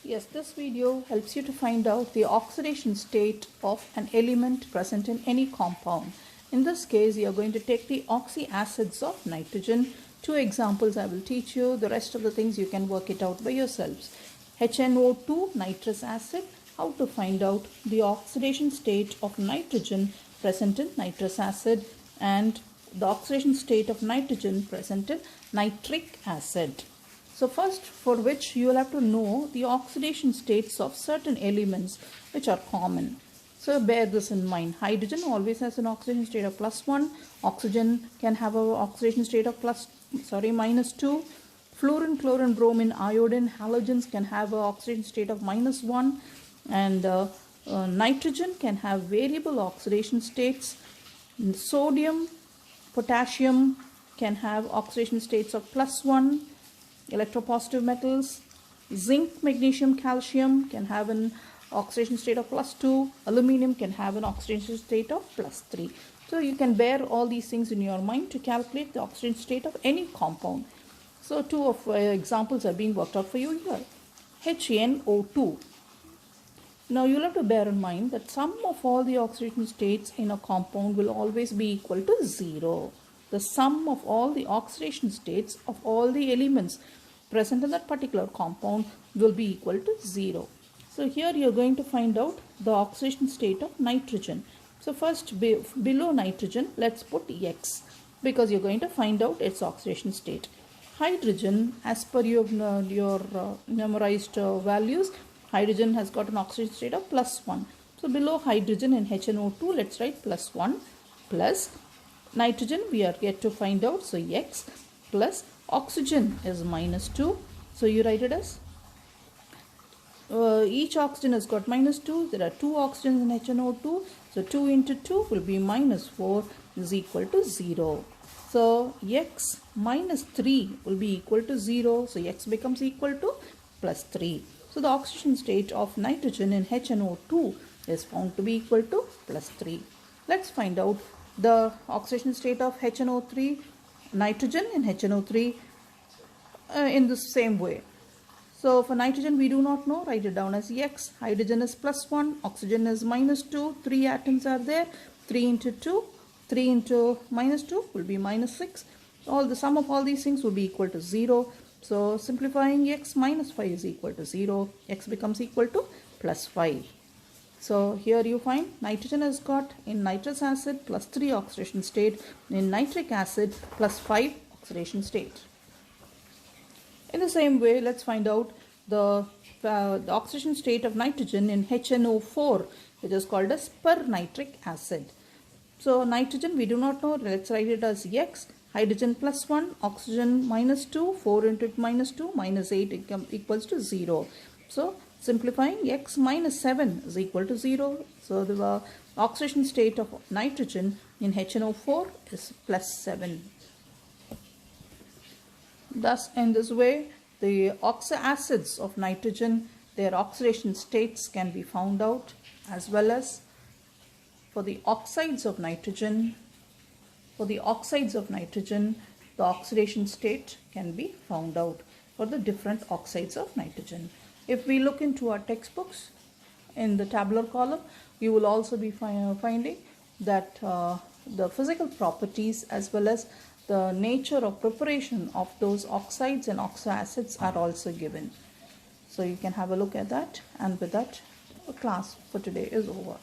Yes, this video helps you to find out the oxidation state of an element present in any compound. In this case, you are going to take the oxyacids of nitrogen. Two examples I will teach you. The rest of the things you can work it out by yourselves. HNO2 nitrous acid. How to find out the oxidation state of nitrogen present in nitrous acid and the oxidation state of nitrogen present in nitric acid. So first, for which you will have to know the oxidation states of certain elements which are common. So bear this in mind. Hydrogen always has an oxidation state of +1. Oxygen can have an oxidation state of -2. Fluorine, chlorine, bromine, iodine, halogens can have an oxidation state of -1. And nitrogen can have variable oxidation states. Sodium, potassium can have oxidation states of +1. Electropositive metals, zinc, magnesium, calcium can have an oxidation state of +2. Aluminium can have an oxidation state of +3. So you can bear all these things in your mind to calculate the oxidation state of any compound. So two of examples are being worked out for you here. HNO2. Now you'll have to bear in mind that sum of all the oxidation states in a compound will always be equal to 0. The sum of all the oxidation states of all the elements present in that particular compound will be equal to 0. So here you are going to find out the oxidation state of nitrogen. So first below nitrogen, let's put X because you're going to find out its oxidation state. Hydrogen, as per your memorized values, hydrogen has got an oxidation state of +1. So below hydrogen in HNO2, let's write +1 plus nitrogen we are yet to find out, so X plus oxygen is -2, so you write it as each oxygen has got -2. There are two oxygens in HNO2, so 2 into 2 will be -4 is equal to 0. So X minus 3 will be equal to 0, so X becomes equal to +3. So the oxidation state of nitrogen in HNO2 is found to be equal to +3. Let's find out the oxidation state of HNO3, nitrogen in HNO3 in the same way. So for nitrogen we do not know, write it down as X. Hydrogen is +1, oxygen is -2, 3 atoms are there, 3 into 2, 3 into -2 will be -6. All the sum of all these things will be equal to 0. So simplifying, X minus 5 is equal to 0, X becomes equal to +5. So here you find nitrogen has got in nitrous acid +3 oxidation state, in nitric acid +5 oxidation state. In the same way, let's find out the oxidation state of nitrogen in HNO4, which is called as pernitric acid. So nitrogen we do not know, let's write it as X. Hydrogen +1, oxygen -2, 4 into -2, -8 equals to 0. So simplifying, X minus 7 is equal to 0. So the oxidation state of nitrogen in HNO4 is +7. Thus, in this way, the oxyacids of nitrogen, their oxidation states can be found out, as well as for the oxides of nitrogen. For the oxides of nitrogen, the oxidation state can be found out for the different oxides of nitrogen. If we look into our textbooks in the tabular column, you will also be finding that the physical properties as well as the nature of preparation of those oxides and oxyacids are also given. So you can have a look at that, and with that, the class for today is over.